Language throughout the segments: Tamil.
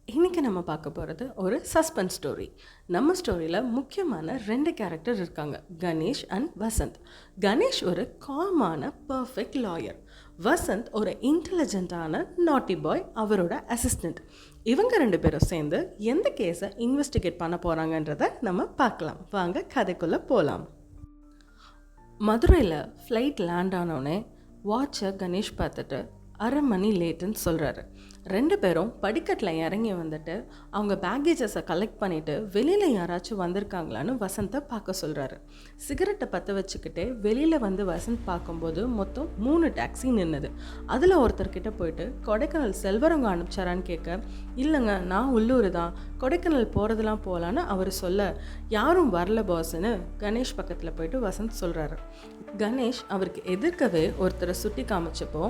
இன்றைக்கி நம்ம பார்க்க போகிறது ஒரு சஸ்பென்ஸ் ஸ்டோரி. நம்ம ஸ்டோரியில் முக்கியமான 2 கேரக்டர் இருக்காங்க, கணேஷ் அண்ட் வசந்த். கணேஷ் ஒரு காமான பர்ஃபெக்ட் லாயர். வசந்த் ஒரு இன்டெலிஜென்ட்டான நாட்டி பாய், அவரோட அசிஸ்டண்ட். இவங்க 2 பேரும் சேர்ந்து எந்த கேஸை இன்வெஸ்டிகேட் பண்ண போகிறாங்கன்றதை நம்ம பார்க்கலாம். வாங்க கதைக்குள்ளே போகலாம். மதுரையில் ஃப்ளைட் லேண்ட் ஆனோடனே வாட்சை கணேஷ் பார்த்துட்டு 1/2 மணி லேட்டுன்னு சொல்கிறாரு. 2 பேரும் படிக்கட்டில் இறங்கி வந்துட்டு அவங்க பேக்கேஜஸை கலெக்ட் பண்ணிவிட்டு வெளியில் யாராச்சும் வந்திருக்காங்களான்னு வசந்தை பார்க்க சொல்கிறாரு. சிகரெட்டை பற்ற வச்சுக்கிட்டே வெளியில் வந்து வசந்த் பார்க்கும்போது மொத்தம் 3 டாக்ஸி நின்றுது. அதில் ஒருத்தர்கிட்ட போயிட்டு கொடைக்கானல் செல்வரங்க அனுப்பிச்சாரான்னு கேட்க, இல்லைங்க நான் உள்ளூர் தான், கொடைக்கானல் போகிறதுலாம் போகலான்னு அவர் சொல்ல, யாரும் வரல பாஸ்ன்னு கணேஷ் பக்கத்தில் போயிட்டு வசந்த் சொல்கிறாரு. கணேஷ் அவருக்கு எதிர்க்கவே ஒருத்தரை சுட்டி காமிச்சப்போ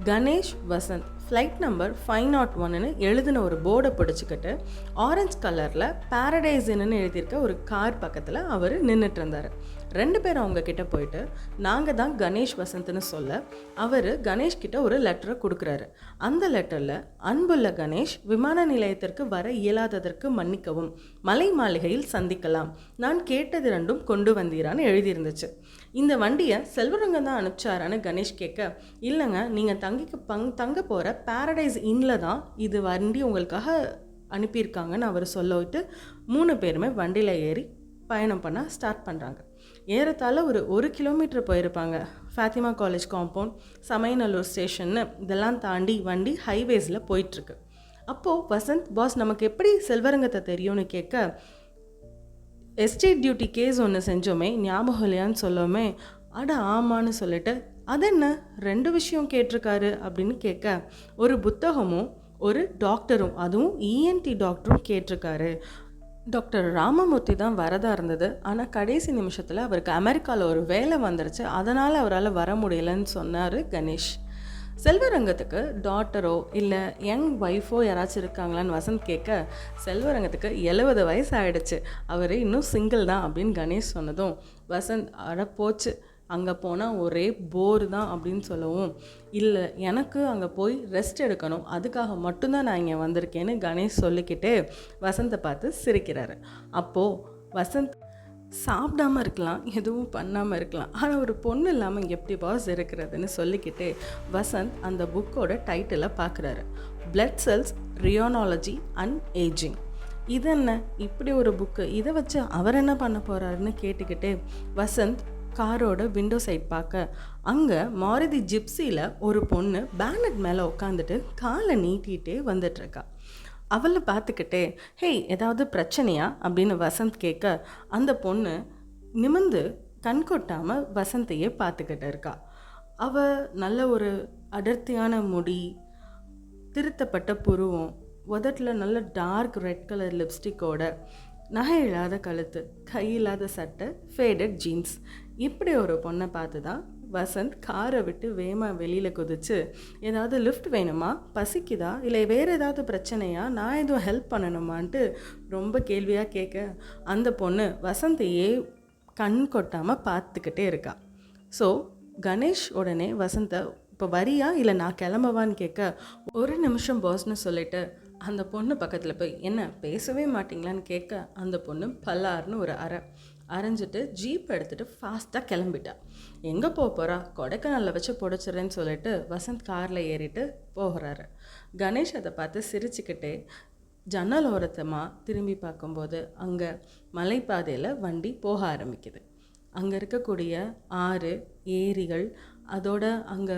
கணேஷ் வசந்த் ஃப்ளைட் நம்பர் 501ன்னு எழுதின ஒரு போர்டை பிடிச்சிக்கிட்டு ஆரஞ்சு கலரில் பாரடைஸ்ன்னு எழுதியிருக்க ஒரு கார் பக்கத்தில் அவர் நின்றுட்டு இருந்தார். 2 பேரும் அவங்க கிட்ட போயிட்டு நாங்கள் தான் கணேஷ் வசந்த்னு சொல்ல, அவர் கணேஷ்கிட்ட ஒரு லெட்டரை கொடுக்குறாரு. அந்த லெட்டரில், அன்புள்ள கணேஷ், விமான நிலையத்திற்கு வர இயலாததற்கு மன்னிக்கவும், மலை மாளிகையில் சந்திக்கலாம், நான் கேட்டது 2ம் கொண்டு வந்தீரான்னு எழுதியிருந்துச்சு. இந்த வண்டியை செல்வரங்கம் தான் அனுப்பிச்சாரான்னு கணேஷ் கேட்க, இல்லைங்க நீங்கள் தங்க போகிற பாரடைஸ் இன்னில் தான் இது வண்டி உங்களுக்காக அனுப்பியிருக்காங்கன்னு அவர் சொல்லிட்டு 3 பேருமே வண்டியில் ஏறி பயணம் பண்ண ஸ்டார்ட் பண்ணுறாங்க. ஏறத்தாழ ஒரு 1 கிலோமீட்டர் போயிருப்பாங்க. ஃபாத்திமா காலேஜ் காம்பவுண்ட், சமையநல்லூர் ஸ்டேஷன்னு இதெல்லாம் தாண்டி வண்டி ஹைவேஸில் போயிட்டுருக்கு. அப்போது வசந்த், பாஸ் நமக்கு எப்படி செல்வரங்கத்தை தெரியும்னு கேட்க, எஸ்டேட் டியூட்டி கேஸ் ஒன்று செஞ்சோமே ஞாபகம் இல்லையான்னு சொல்லோமே, அட ஆமான்னு சொல்லிட்டு, அது என்ன 2 விஷயம் கேட்டிருக்காரு அப்படின்னு கேட்க, ஒரு புத்தகமும் ஒரு டாக்டரும், அதுவும் இஎன்டி டாக்டரும் கேட்டிருக்காரு. டாக்டர் ராமமூர்த்தி தான் வரதா இருந்தது, ஆனால் கடைசி நிமிஷத்தில் அவருக்கு அமெரிக்காவில் ஒரு வேலை வந்துருச்சு, அதனால் அவரால் வர முடியலைன்னு சொன்னார் கணேஷ். செல்வரங்கத்துக்கு டாட்டரோ இல்லை யங் ஒய்ஃபோ யாராச்சும் இருக்காங்களான்னு வசந்த் கேட்க, செல்வரங்கத்துக்கு 70 வயசு ஆகிடுச்சு, அவர் இன்னும் சிங்கிள் தான் அப்படின்னு கணேஷ் சொன்னதும் வசந்த், அட போச்சு, அங்கே போனால் ஒரே போர் தான் அப்படின்னு சொல்லவும், இல்லை எனக்கு அங்கே போய் ரெஸ்ட் எடுக்கணும், அதுக்காக மட்டும்தான் நான் இங்கே வந்திருக்கேன்னு கணேஷ் சொல்லிக்கிட்டே வசந்தை பார்த்து சிரிக்கிறாரு. அப்போது வசந்த், சாப்பிடாமல் இருக்கலாம், எதுவும் பண்ணாமல் இருக்கலாம், ஆனால் ஒரு பொண்ணு இல்லாமல் இங்கே எப்படி பாஸ் இருக்கிறதுன்னு சொல்லிக்கிட்டே வசந்த் அந்த புக்கோட டைட்டிலை பார்க்குறாரு, பிளட் செல்ஸ் ரியோனாலஜி அண்ட் ஏஜிங். இது என்ன இப்படி ஒரு புக்கு, இதை வச்சு அவர் என்ன பண்ண போகிறாருன்னு கேட்டுக்கிட்டே வசந்த் காரோட விண்டோ சைட் பார்க்க, அங்கே மாருதி ஜிப்சியில் ஒரு பொண்ணு பேனட் மேலே உட்காந்துட்டு காலை நீட்டிகிட்டே வந்துட்டுருக்கா. அவளை பார்த்துக்கிட்டே, ஹேய் ஏதாவது பிரச்சனையா அப்படின்னு வசந்த் கேட்க, அந்த பொண்ணு நிமிர்ந்து கண் கொட்டாமல் வசந்தையே பார்த்துக்கிட்டு இருக்கா. அவள் நல்ல ஒரு அடர்த்தியான முடி, திருத்தப்பட்ட புருவம், உதட்டில் நல்ல டார்க் ரெட் கலர் லிப்ஸ்டிக்கோட, நகை இல்லாத கழுத்து, கை இல்லாத சட்டை, ஃபேடட் ஜீன்ஸ், இப்படி ஒரு பொண்ணை பார்த்து தான் வசந்த் காரை விட்டு வேகமாக வெளியில் குதிச்சு, ஏதாவது லிஃப்ட் வேணுமா, பசிக்குதா, இல்லை வேறு ஏதாவது பிரச்சனையா, நான் எதுவும் ஹெல்ப் பண்ணணுமான்ட்டு ரொம்ப கேள்வியாக கேட்க, அந்த பொண்ணு வசந்தையே கண் கொட்டாமல் பார்த்துக்கிட்டே இருக்கா. ஸோ கணேஷ் உடனே வசந்தை, இப்போ வரியா இல்லை நான் கிளம்பவான்னு கேட்க, 1 நிமிஷம் பாஸ்ன்னு சொல்லிட்டு அந்த பொண்ணு பக்கத்தில் போய், என்ன பேசவே மாட்டிங்களான்னு கேட்க, அந்த பொண்ணு பல்லார்னு ஒரு அரைஞ்சிட்டு ஜீப் எடுத்துகிட்டு ஃபாஸ்ட்டாக கிளம்பிட்டா. எங்கே போகிறா, கொடைக்கானலில் வச்சு புடைச்சிட்றேன்னு சொல்லிட்டு வசந்த் காரில் ஏறிட்டு போகிறாரு. கணேஷ் அதை பார்த்து சிரிச்சுக்கிட்டே ஜன்னல் ஓரத்தமாக திரும்பி பார்க்கும்போது அங்கே மலைப்பாதையில் வண்டி போக ஆரம்பிக்குது. அங்கே இருக்கக்கூடிய ஆறு, ஏரிகள், அதோட அங்கே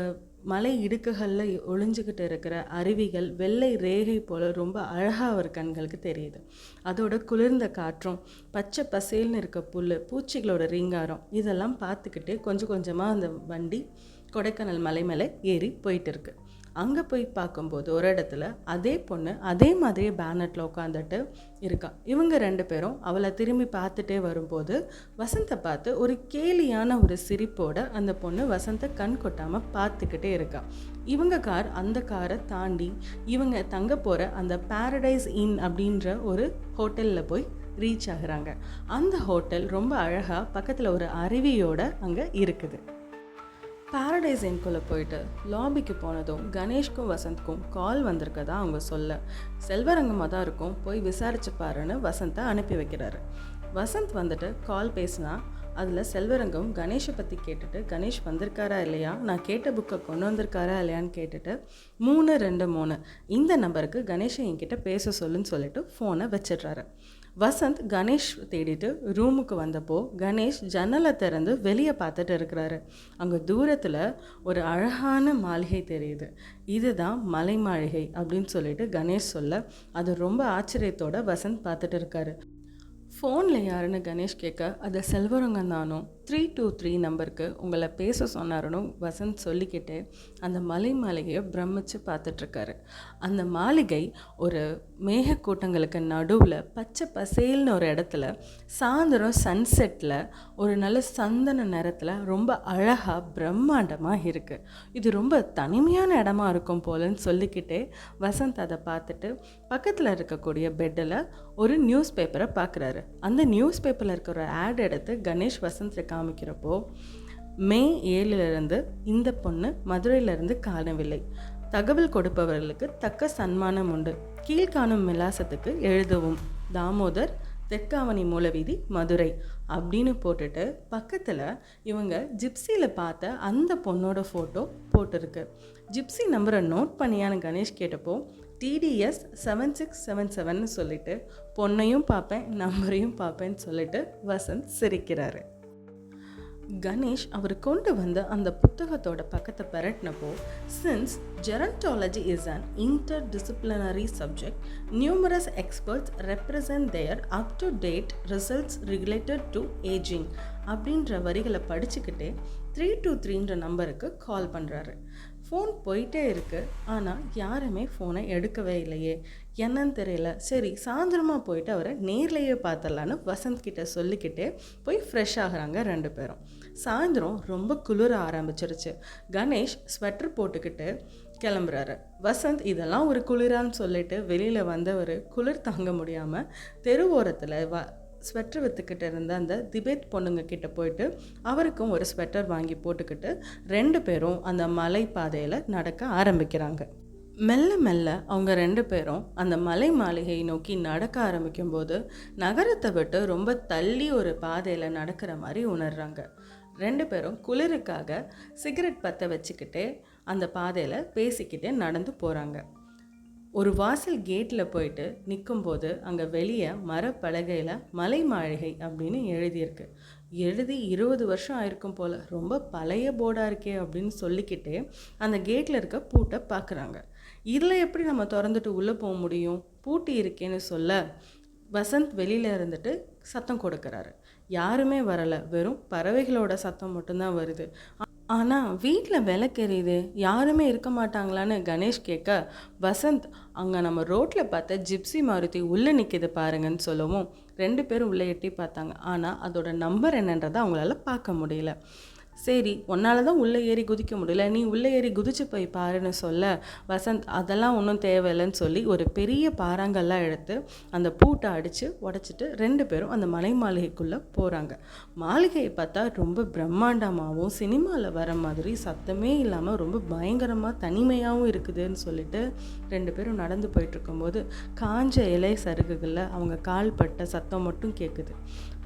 மலை இடுக்குகளில் ஒளிஞ்சிக்கிட்டு இருக்கிற அருவிகள் வெள்ளை ரேகை போல் ரொம்ப அழகாக அவர் கண்களுக்கு தெரியுது. அதோட குளிர்ந்த காற்றும், பச்சை பசேல்னு இருக்க புல், பூச்சிகளோட ரீங்காரம், இதெல்லாம் பார்த்துக்கிட்டு கொஞ்சம் கொஞ்சமாக அந்த வண்டி கொடைக்கானல் மலை மேலே ஏறி போயிட்டு இருக்கு. அங்கே போய் பார்க்கும்போது ஒரு இடத்துல அதே பொண்ணு அதே மாதிரியே பேனட்டில் உட்காந்துட்டு இருக்கா. இவங்க 2 பேரும் அவளை திரும்பி பார்த்துட்டே வரும்போது வசந்தை பார்த்து ஒரு கேலியான ஒரு சிரிப்போட அந்த பொண்ணு வசந்தை கண் கொட்டாமல் பார்த்துக்கிட்டே இருக்கா. இவங்க கார் அந்த காரை தாண்டி இவங்க தங்க போகிற அந்த பாரடைஸ் இன் அப்படின்ற ஒரு ஹோட்டலில் போய் ரீச் ஆகுறாங்க. அந்த ஹோட்டல் ரொம்ப அழகாக பக்கத்தில் ஒரு அருவியோட அங்கே இருக்குது. பாரடைஸ் இன்குள்ளே போயிட்டு லாபிக்கு போனதும் கணேஷ்க்கும் வசந்த்க்கும் கால் வந்திருக்கதா அவங்க சொல்ல, செல்வரங்கமாக தான் இருக்கும், போய் விசாரிச்சு பாருன்னு வசந்தை அனுப்பி வைக்கிறாரு. வசந்த் வந்துட்டு கால் பேசினா அதில் செல்வரங்கம் கணேஷை பற்றி கேட்டுட்டு, கணேஷ் வந்திருக்காரா இல்லையா, நான் கேட்ட புக்கை கொண்டு வந்திருக்காரா இல்லையான்னு கேட்டுட்டு 323 இந்த நம்பருக்கு கணேஷை என்கிட்ட பேச சொல்லுன்னு சொல்லிட்டு ஃபோனை வச்சிடுறாரு. வசந்த் கணேஷ் தேடிட்டு ரூமுக்கு வந்தப்போ கணேஷ் ஜன்னலை திறந்து வெளியே பார்த்துட்டு இருக்கிறாரு. அங்கே தூரத்தில் ஒரு அழகான மாளிகை தெரியுது. இதுதான் மலை மாளிகை அப்படின்னு சொல்லிட்டு கணேஷ் சொல்ல, அது ரொம்ப ஆச்சரியத்தோட வசந்த் பார்த்துட்டு இருக்காரு. ஃபோனில் யாருன்னு கணேஷ் கேட்க, அது செல்வரங்கம் தானும் 323 நம்பருக்கு உங்களை பேச சொன்னாருன்னு வசந்த் சொல்லிக்கிட்டே அந்த மலை மாளிகையை பிரமிச்சு பார்த்துட்ருக்காரு. அந்த மாளிகை ஒரு மேகக்கூட்டங்களுக்கு நடுவில் பச்சை பசேல்னு ஒரு இடத்துல சாயந்தரம் சன்செட்டில் ஒரு நல்ல சந்தன நேரத்தில் ரொம்ப அழகாக பிரம்மாண்டமாக இருக்குது. இது ரொம்ப தனிமையான இடமா இருக்கும் போலன்னு சொல்லிக்கிட்டே வசந்த் அதை பார்த்துட்டு பக்கத்தில் இருக்கக்கூடிய பெட்டில் ஒரு நியூஸ் பேப்பரை பார்க்குறாரு. அந்த நியூஸ் பேப்பரில் இருக்கிற ஆட் எடுத்து கணேஷ் வசந்த் காமிக்கிறப்போ, மே 7 இந்த பொண்ணு மதுரையிலிருந்து காணவில்லை, தகவல் கொடுப்பவர்களுக்கு தக்க சன்மானம் உண்டு, கீழ்காணும் விலாசத்துக்கு எழுதவும், தாமோதர், தெற்காவணி மூலவீதி, மதுரை அப்படின்னு போட்டுட்டு பக்கத்தில் இவங்க ஜிப்சியில் பார்த்த அந்த பொண்ணோட ஃபோட்டோ போட்டிருக்கு. ஜிப்சி நம்பரை நோட் பண்ணியான்னு கணேஷ் கேட்டப்போ TDS 7677 சொல்லிட்டு பொண்ணையும் பார்ப்பேன் நம்பரையும் பார்ப்பேன்னு சொல்லிட்டு வசந்த் சிரிக்கிறாரு. கணேஷ் அவர் கொண்டு வந்த அந்த புத்தகத்தோட பக்கத்தை பெரட்டினப்போ, since gerontology is an interdisciplinary subject, numerous experts represent their up-to-date results related to aging அப்படின்ற வரிகளை படிச்சுக்கிட்டே 323 நம்பருக்கு கால் பண்ணுறாரு. ஃபோன் போயிட்டே இருக்கு, ஆனால் யாருமே ஃபோனை எடுக்கவே இல்லையே, என்னன்னு தெரியல. சரி, சாயந்தரமாக போயிட்டு அவரை நேர்லேயே பார்த்துடலான்னு வசந்த் கிட்ட சொல்லிக்கிட்டே போய் ஃப்ரெஷ் ஆகுறாங்க 2 பேரும். சாயந்தரம் ரொம்ப குளிர ஆரம்பிச்சிருச்சு. கணேஷ் ஸ்வெட்டர் போட்டுக்கிட்டு கிளம்புறாரு. வசந்த் இதெல்லாம் ஒரு குளிரான்னு சொல்லிட்டு வெளியில் வந்தவர் குளிர் தாங்க முடியாமல் தெருவோரத்தில் ஸ்வெட்டர் விற்றுக்கிட்டு இருந்த அந்த திபேத் பொண்ணுங்க கிட்ட போயிட்டு அவருக்கும் ஒரு ஸ்வெட்டர் வாங்கி போட்டுக்கிட்டு 2 பேரும் அந்த மலை பாதையில் நடக்க ஆரம்பிக்கிறாங்க. மெல்ல மெல்ல அவங்க 2 பேரும் அந்த மலை மாளிகையை நோக்கி நடக்க ஆரம்பிக்கும்போது நகரத்தை விட்டு ரொம்ப தள்ளி ஒரு பாதையில் நடக்கிற மாதிரி உணர்றாங்க. 2 பேரும் குளிருக்காக சிகரெட் பற்ற வச்சுக்கிட்டே அந்த பாதையில் பேசிக்கிட்டே நடந்து போகிறாங்க. ஒரு வாசல் கேட்டில் போயிட்டு நிற்கும்போது அங்கே வெளியே மரப்பலகையில் மலை மாளிகை அப்படின்னு எழுதியிருக்கு. எழுதி 20 வருஷம் ஆயிருக்கும் போல், ரொம்ப பழைய போர்டாக இருக்கே அப்படின்னு சொல்லிக்கிட்டே அந்த கேட்டில் இருக்க பூட்டை பார்க்குறாங்க. இதில் எப்படி நம்ம திறந்துட்டு உள்ளே போக முடியும், பூட்டி இருக்கேன்னு சொல்ல வசந்த் வெளியில் இருந்துட்டு சத்தம் கொடுக்குறாரு. யாருமே வரலை, வெறும் பறவைகளோட சத்தம் மட்டும்தான் வருது. ஆனால் வீட்டில் விளக்கெரியுது, யாருமே இருக்க மாட்டாங்களான்னு கணேஷ் கேட்க, வசந்த் அங்கே நம்ம ரோட்டில் பார்த்த ஜிப்சி மாருதி உள்ளே நிற்கிது பாருங்கன்னு சொல்லவும் 2 பேரும் உள்ளே எட்டி பார்த்தாங்க. ஆனால் அதோட நம்பர் என்னன்றதை அவங்களால பார்க்க முடியல. சரி, உன்னால தான் உள்ளே ஏறி குதிக்க முடியல, நீ உள்ளே ஏறி குதிச்சு போய் பாருன்னு சொல்ல வசந்த் அதெல்லாம் ஒன்றும் தேவையில்லைன்னு சொல்லி ஒரு பெரிய பாறாங்கல்லாம் எடுத்து அந்த பூட்டை அடித்து உடச்சிட்டு 2 பேரும் அந்த மலை மாளிகைக்குள்ளே போகிறாங்க. மாளிகையை பார்த்தா ரொம்ப பிரம்மாண்டமாகவும் சினிமாவில் வர மாதிரி சத்தமே இல்லாமல் ரொம்ப பயங்கரமாக தனிமையாகவும் இருக்குதுன்னு சொல்லிட்டு 2 பேரும் நடந்து போயிட்டுருக்கும்போது காஞ்ச இலை சருகுகளில் அவங்க கால் பட்ட சத்தம் மட்டும் கேட்குது.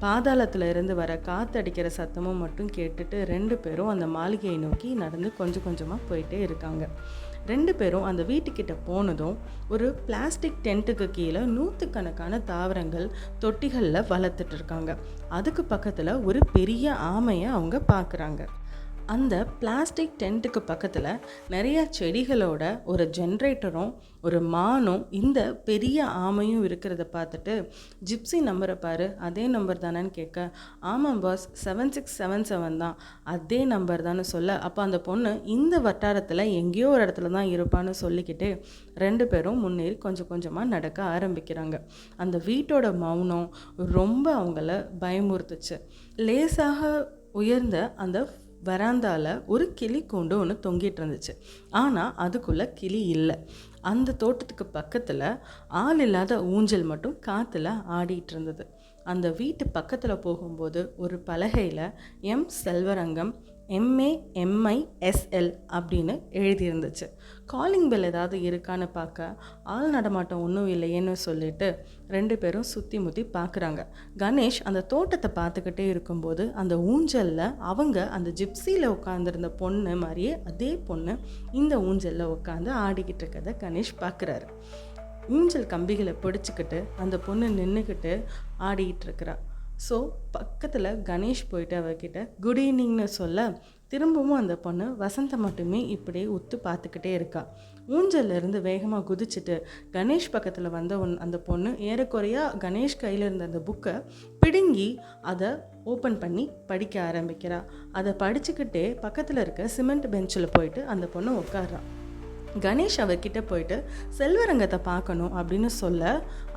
பாதாளத்தில் இருந்து வர காற்றடிக்கிற சத்தமும் மட்டும் கேட்டுட்டு 2 பேரும் அந்த மாளிகையை நோக்கி நடந்து கொஞ்சம் கொஞ்சமாக போயிட்டே இருக்காங்க. 2 பேரும் அந்த வீட்டுக்கிட்ட போனதும் ஒரு பிளாஸ்டிக் டென்ட்டுக்கு கீழே 100கணக்கான தாவரங்கள் தொட்டிகளில் வளர்த்துட்டு இருக்காங்க. அதுக்கு பக்கத்தில் ஒரு பெரிய ஆமையை அவங்க பார்க்குறாங்க. அந்த பிளாஸ்டிக் டென்ட்டுக்கு பக்கத்தில் நிறைய செடிகளோட ஒரு ஜென்ரேட்டரும் ஒரு மானும் இந்த பெரிய ஆமையும் இருக்கிறத பார்த்துட்டு, ஜிப்சி நம்பரை பாரு, அதே நம்பர் தானேன்னு கேட்க, ஆமாம் பாஸ் 7677 தான், அதே நம்பர் தானே சொல்ல, அப்போ அந்த பொண்ணு இந்த வட்டாரத்தில் எங்கேயோ ஒரு இடத்துல தான் இருப்பான்னு சொல்லிக்கிட்டு 2 பேரும் முன்னேறி கொஞ்சம் கொஞ்சமாக நடக்க ஆரம்பிக்கிறாங்க. அந்த வீட்டோட மௌனம் ரொம்ப அவங்கள பயமுறுத்துச்சு. லேசாக உயர்ந்த அந்த வராந்தாவில் ஒரு கிளி கூண்டு ஒன்று தொங்கிட்டு இருந்துச்சு. ஆனால் அதுக்குள்ளே கிளி இல்லை. அந்த தோட்டத்துக்கு பக்கத்தில் ஆள் இல்லாத ஊஞ்சல் மட்டும் காற்றுல ஆடிட்டு இருந்தது. அந்த வீட்டு பக்கத்தில் போகும்போது ஒரு பலகையில் எம் செல்வரங்கம் MAMISL அப்படின்னு எழுதியிருந்துச்சு. காலிங் பெல் ஏதாவது இருக்கான்னு பார்க்க ஆள் நடமாட்டம் ஒன்றும் இல்லையேன்னு சொல்லிட்டு 2 பேரும் சுற்றி முற்றி பார்க்குறாங்க. கணேஷ் அந்த தோட்டத்தை பார்த்துக்கிட்டே இருக்கும்போது அந்த ஊஞ்சலில் அவங்க அந்த ஜிப்சியில் உட்காந்துருந்த பொண்ணு மாதிரியே அதே பொண்ணு இந்த ஊஞ்சலில் உட்காந்து ஆடிக்கிட்டு இருக்கிறத கணேஷ் பார்க்குறாரு. ஊஞ்சல் கம்பிகளை பிடிச்சிக்கிட்டு அந்த பொண்ணு நின்றுக்கிட்டு ஆடிக்கிட்டு இருக்கிறா. ஸோ பக்கத்தில் கணேஷ் போயிட்டு அவகிட்ட குட் ஈவினிங்னு சொல்ல திரும்பவும் அந்த பொண்ணு வசந்தை மட்டுமே இப்படியே உத்து பார்த்துக்கிட்டே இருக்கா. ஊஞ்சல்லேருந்து வேகமாக குதிச்சுட்டு கணேஷ் பக்கத்தில் வந்த அந்த பொண்ணு ஏறக்குறையா கணேஷ் கையில் இருந்த அந்த புக்கை பிடுங்கி அதை ஓப்பன் பண்ணி படிக்க ஆரம்பிக்கிறா. அதை படிச்சுக்கிட்டே பக்கத்தில் இருக்க சிமெண்ட் பெஞ்சில் போயிட்டு அந்த பொண்ணு உட்கார்றா. கணேஷ் அவர்கிட்ட போயிட்டு செல்வரங்கத்தை பார்க்கணும் அப்படின்னு சொல்ல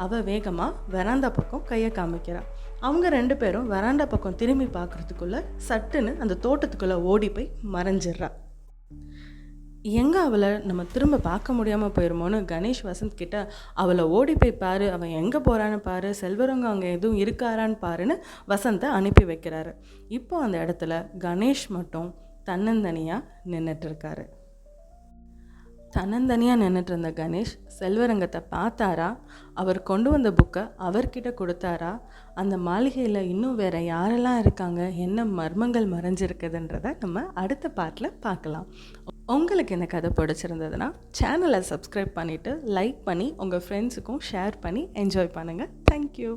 அவள் வேகமாக வெராண்டா பக்கம் கையை காமிக்கிறாள். அவங்க 2 பேரும் வெராண்டா பக்கம் திரும்பி பார்க்குறதுக்குள்ளே சட்டுன்னு அந்த தோட்டத்துக்குள்ளே ஓடி போய் மறைஞ்சிட்றா. எங்கே அவளை நம்ம திரும்ப பார்க்க முடியாமல் போயிடுமோன்னு கணேஷ் வசந்த் கிட்ட அவளை ஓடி போய் பாரு, அவன் எங்கே போகிறான்னு பாரு, செல்வரங்கம் அங்கே எதுவும் இருக்காரான்னு பாருன்னு வசந்தை அனுப்பி வைக்கிறாரு. இப்போ அந்த இடத்துல கணேஷ் மட்டும் தன்னந்தனியாக நின்றுட்டுருக்காரு. தன்னந்தனியாக நின்றுட்டு இருந்த கணேஷ் செல்வரங்கத்தை பார்த்தாரா, அவர் கொண்டு வந்த புக்கை அவர்கிட்ட கொடுத்தாரா, அந்த மாளிகையில் இன்னும் வேறு யாரெல்லாம் இருக்காங்க, என்ன மர்மங்கள் மறைஞ்சிருக்குதுன்றதை நம்ம அடுத்த பார்ட்டில் பார்க்கலாம். உங்களுக்கு இந்த கதை பிடிச்சிருந்ததுன்னா சேனலை சப்ஸ்கிரைப் பண்ணிவிட்டு லைக் பண்ணி உங்கள் ஃப்ரெண்ட்ஸுக்கும் ஷேர் பண்ணி என்ஜாய் பண்ணுங்கள். தேங்க்யூ.